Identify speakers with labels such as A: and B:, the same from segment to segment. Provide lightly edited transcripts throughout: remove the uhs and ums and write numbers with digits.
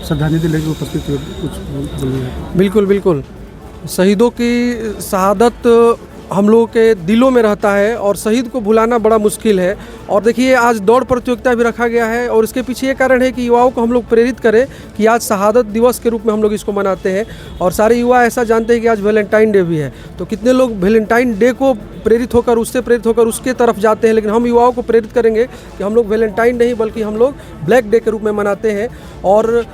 A: श्रद्धांजलि लेकर उपस्थित हुए, कुछ बोलिए।
B: बिल्कुल बिल्कुल, शहीदों की शहादत हम लोगों के दिलों में रहता है और शहीद को भुलाना बड़ा मुश्किल है। और देखिए आज दौड़ प्रतियोगिता भी रखा गया है और इसके पीछे ये कारण है कि युवाओं को हम लोग प्रेरित करें कि आज शहादत दिवस के रूप में हम लोग इसको मनाते हैं। और सारे युवा ऐसा जानते हैं कि आज वैलेंटाइन डे भी है, तो कितने लोग वैलेंटाइन डे को प्रेरित होकर उसके तरफ जाते हैं, लेकिन हम युवाओं को प्रेरित करेंगे कि हम लोग वैलेंटाइन नहीं बल्कि हम लोग ब्लैक डे के रूप में मनाते हैं। और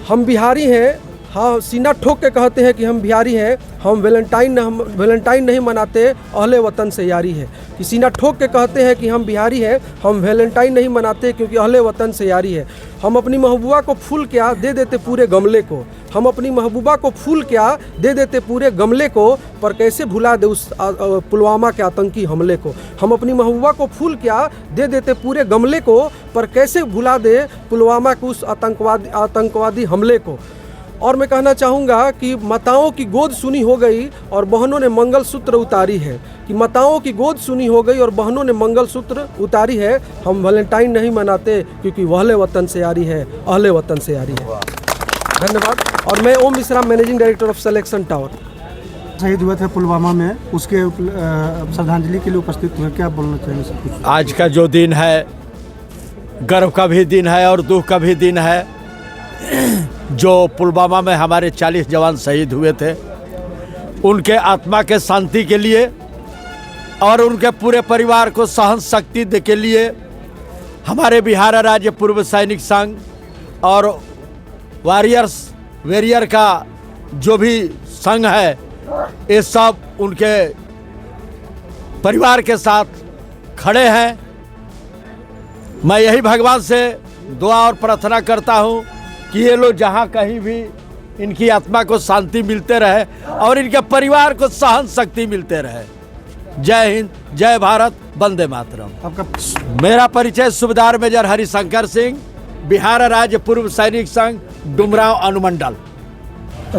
B: हम बिहारी हैं, हाँ, सीना ठोक के कहते हैं कि हम बिहारी हैं, हम वैलेंटाइन नहीं मनाते, अहले वतन से यारी है। कि सीना ठोक के कहते हैं कि हम बिहारी हैं, हम वैलेंटाइन नहीं मनाते क्योंकि अहले वतन से यारी है। हम अपनी महबूबा को फूल क्या दे देते पूरे गमले को, हम अपनी महबूबा को फूल क्या दे देते पूरे गमले को, पर कैसे भुला दे उस पुलवामा के आतंकी हमले को। हम अपनी महबूबा को फूल क्या दे देते पूरे गमले को, पर कैसे भुला दे पुलवामा के उस आतंकवादी हमले को। और मैं कहना चाहूँगा कि माताओं की गोद सुनी हो गई और बहनों ने मंगलसूत्र उतारी है, कि माताओं की गोद सुनी हो गई और बहनों ने मंगलसूत्र उतारी है। हम वैलेंटाइन नहीं मनाते क्योंकि वहले वतन से यारी है, अहले वतन से यारी है। धन्यवाद। और मैं Om Mishra, managing director of selection tower.
A: शहीद हुए थे पुलवामा में, उसके श्रद्धांजलि के लिए उपस्थित हुए, क्या बोलना चाहिए सब कुछ?
C: आज का जो दिन है गर्व का भी दिन है और दुख का भी दिन है। जो पुलवामा में हमारे 40 जवान शहीद हुए थे, उनके आत्मा के शांति के लिए और उनके पूरे परिवार को सहन शक्ति दे के लिए हमारे बिहार राज्य पूर्व सैनिक संघ और वेरियर का जो भी संघ है, ये सब उनके परिवार के साथ खड़े हैं। मैं यही भगवान से दुआ और प्रार्थना करता हूँ कि ये लोग जहाँ कहीं भी इनकी आत्मा को शांति मिलते रहे और इनके परिवार को सहन शक्ति मिलते रहे। जय हिंद, जय भारत, वंदे मातरम।
A: आपका?
C: मेरा परिचय सूबेदार मेजर हरिशंकर सिंह, बिहार राज्य पूर्व सैनिक संघ, डुमरांव अनुमंडल।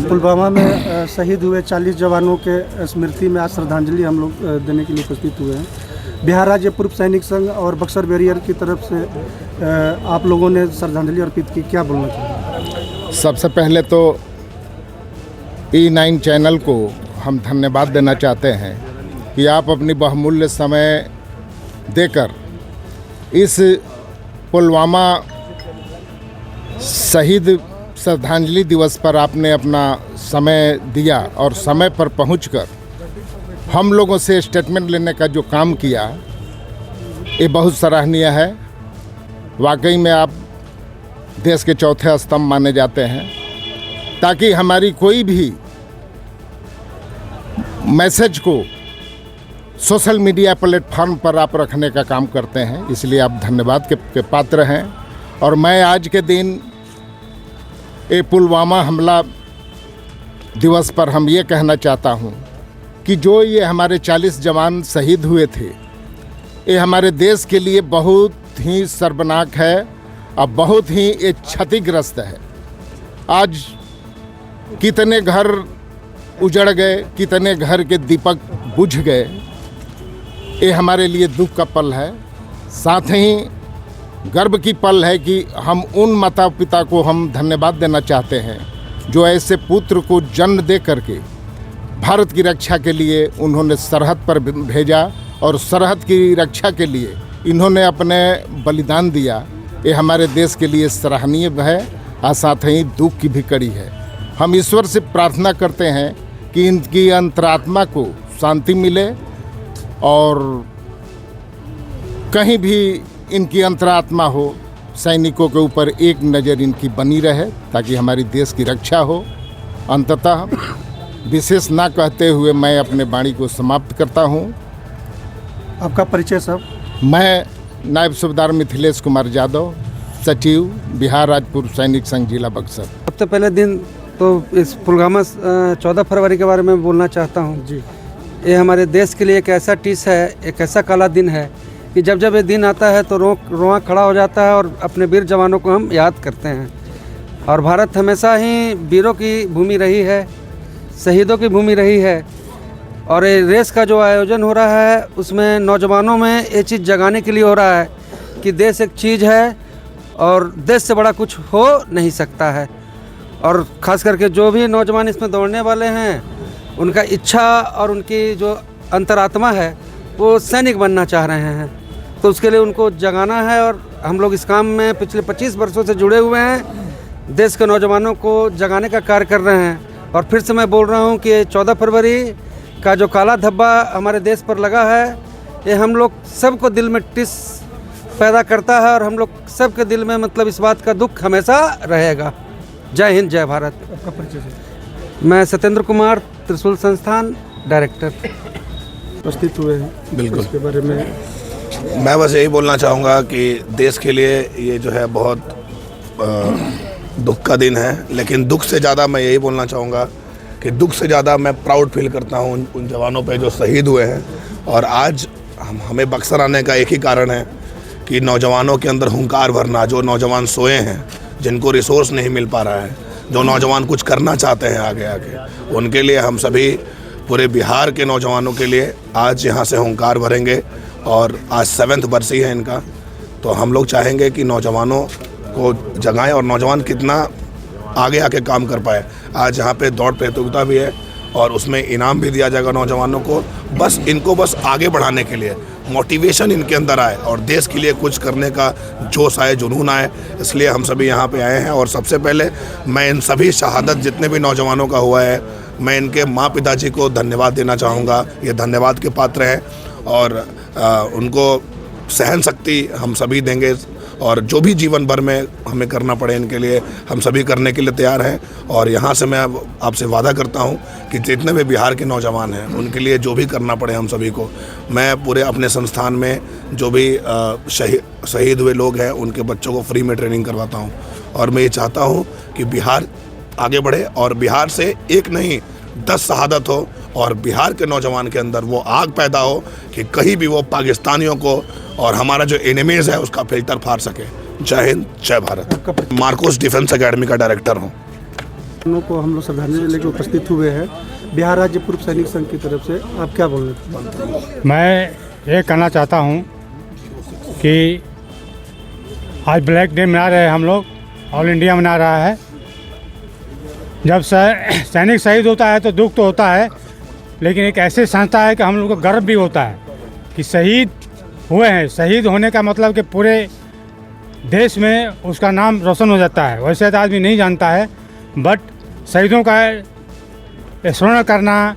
A: पुलवामा में शहीद हुए 40 जवानों के स्मृति में आज श्रद्धांजलि हम लोग देने के लिए उपस्थित हुए हैं। बिहार राज्य पूर्व सैनिक संघ और बक्सर बैरियर की तरफ से आप लोगों ने श्रद्धांजलि अर्पित की, क्या बोलना चाहिए?
D: सबसे पहले तो E9 चैनल को हम धन्यवाद देना चाहते हैं कि आप अपनी बहुमूल्य समय देकर इस पुलवामा शहीद श्रद्धांजलि दिवस पर आपने अपना समय दिया और समय पर पहुंचकर हम लोगों से स्टेटमेंट लेने का जो काम किया, ये बहुत सराहनीय है। वाकई में आप देश के चौथे स्तंभ माने जाते हैं, ताकि हमारी कोई भी मैसेज को सोशल मीडिया प्लेटफॉर्म पर आप रखने का काम करते हैं, इसलिए आप धन्यवाद के पात्र हैं। और मैं आज के दिन ये पुलवामा हमला दिवस पर हम ये कहना चाहता हूँ कि जो ये हमारे 40 जवान शहीद हुए थे, ये हमारे देश के लिए बहुत ही शर्मनाक है और बहुत ही ये क्षतिग्रस्त है। आज कितने घर उजड़ गए, कितने घर के दीपक बुझ गए, ये हमारे लिए दुख का पल है। साथ ही गर्व की पल है कि हम उन माता पिता को हम धन्यवाद देना चाहते हैं जो ऐसे पुत्र को जन्म दे करके भारत की रक्षा के लिए उन्होंने सरहद पर भेजा और सरहद की रक्षा के लिए इन्होंने अपने बलिदान दिया। ये हमारे देश के लिए सराहनीय है और साथ ही दुख की भी कड़ी है। हम ईश्वर से प्रार्थना करते हैं कि इनकी अंतरात्मा को शांति मिले और कहीं भी इनकी अंतरात्मा हो, सैनिकों के ऊपर एक नज़र इनकी बनी रहे ताकि हमारी देश की रक्षा हो। अंततः विशेष ना कहते हुए मैं अपने वाणी को समाप्त करता हूँ।
A: आपका परिचय सब?
D: मैं नायब सूबेदार मिथिलेश कुमार यादव, सचिव बिहार राज्य पूर्व सैनिक संघ जिला बक्सर।
B: सबसे पहले दिन तो इस पुलवामा 14 फरवरी के बारे में बोलना चाहता हूँ जी। ये हमारे देश के लिए एक ऐसा टीस है, एक ऐसा काला दिन है कि जब जब ये दिन आता है तो रोआ खड़ा हो जाता है और अपने वीर जवानों को हम याद करते हैं। और भारत हमेशा ही वीरों की भूमि रही है, शहीदों की भूमि रही है। और ये रेस का जो आयोजन हो रहा है उसमें नौजवानों में ये चीज़ जगाने के लिए हो रहा है कि देश एक चीज़ है और देश से बड़ा कुछ हो नहीं सकता है।
E: और ख़ास करके जो भी नौजवान इसमें दौड़ने वाले हैं उनका इच्छा और उनकी जो अंतरात्मा है वो सैनिक बनना चाह रहे हैं, तो उसके लिए उनको जगाना है। और हम लोग इस काम में पिछले 25 वर्षों से जुड़े हुए हैं, देश के नौजवानों को जगाने का कार्य कर रहे हैं। और फिर से मैं बोल रहा हूँ कि 14 फरवरी का जो काला धब्बा हमारे देश पर लगा है, ये हम लोग सबको दिल में टिस पैदा करता है और हम लोग सबके दिल में मतलब इस बात का दुख हमेशा रहेगा। जय हिंद, जय भारत।
A: आपका परिचय सर।
E: मैं सत्येंद्र कुमार, त्रिशूल संस्थान डायरेक्टर।
A: उपस्थित हुए हैं,
F: बिल्कुल।
A: इसके बारे में
F: मैं बस यही बोलना चाहूँगा कि देश के लिए ये जो है बहुत दुख का दिन है, लेकिन दुख से ज़्यादा मैं यही बोलना चाहूँगा कि दुख से ज़्यादा मैं प्राउड फील करता हूँ उन जवानों पे जो शहीद हुए हैं। और आज हमें बक्सर आने का एक ही कारण है कि नौजवानों के अंदर हुंकार भरना, जो नौजवान सोए हैं, जिनको रिसोर्स नहीं मिल पा रहा है, जो नौजवान कुछ करना चाहते हैं आगे, उनके लिए हम सभी पूरे बिहार के नौजवानों के लिए आज यहाँ से हुंकार भरेंगे। और आज 7th बरसी है इनका, तो हम लोग चाहेंगे कि नौजवानों को जगाएं और नौजवान कितना आगे आके काम कर पाए। आज यहाँ पे दौड़ प्रतियोगिता भी है और उसमें इनाम भी दिया जाएगा नौजवानों को। बस इनको बस आगे बढ़ाने के लिए मोटिवेशन इनके अंदर आए और देश के लिए कुछ करने का जोश आए, जुनून आए, इसलिए हम सभी यहाँ पे आए हैं। और सबसे पहले मैं इन सभी शहादत जितने भी नौजवानों का हुआ है, मैं इनके माँ पिताजी को धन्यवाद देना चाहूँगा। ये धन्यवाद के पात्र हैं और उनको सहन शक्ति हम सभी देंगे और जो भी जीवन भर में हमें करना पड़े इनके लिए हम सभी करने के लिए तैयार हैं। और यहाँ से मैं आपसे वादा करता हूँ कि जितने भी बिहार के नौजवान हैं उनके लिए जो भी करना पड़े हम सभी को, मैं पूरे अपने संस्थान में जो भी शहीद हुए लोग हैं उनके बच्चों को फ्री में ट्रेनिंग करवाता हूँ। और मैं ये चाहता हूँ कि बिहार आगे बढ़े और बिहार से एक नहीं 10 शहादत हो और बिहार के नौजवान के अंदर वो आग पैदा हो कि कहीं भी वो पाकिस्तानियों को और हमारा जो एनिमीज़ है उसका फिल्टर फाड़ सके। जय हिंद, जय भारत। मार्कोस डिफेंस एकेडमी का डायरेक्टर हूँ।
A: उन को हम लोग श्रद्धांजलि लेकर उपस्थित हुए हैं बिहार राज्य पूर्व सैनिक संघ की तरफ से। आप क्या बोलना चाहते हैं?
G: मैं ये कहना चाहता हूँ कि आज ब्लैक डे मना रहे हैं हम लोग, ऑल इंडिया मना रहा है। जब सैनिक शहीद होता है तो दुख तो होता है, लेकिन एक ऐसी संस्था है कि हम लोग को गर्व भी होता है कि शहीद हुए हैं। शहीद होने का मतलब कि पूरे देश में उसका नाम रोशन हो जाता है। वैसे तो आदमी नहीं जानता है, बट शहीदों का स्मरण करना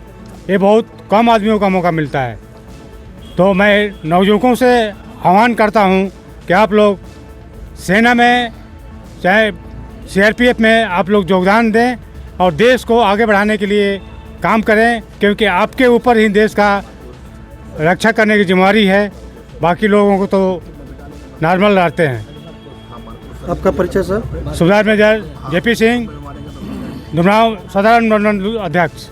G: ये बहुत कम आदमियों का मौका मिलता है। तो मैं नवयुवकों से आह्वान करता हूँ कि आप लोग सेना में चाहे CRPF में आप लोग योगदान दें और देश को आगे बढ़ाने के लिए काम करें, क्योंकि आपके ऊपर ही देश का रक्षा करने की जिम्मेदारी है। बाकी लोगों को तो नॉर्मल रहते हैं।
A: आपका परिचय सर?
G: सुधार मेजर JP सिंह, डुमरांव साधारण मंडल अध्यक्ष।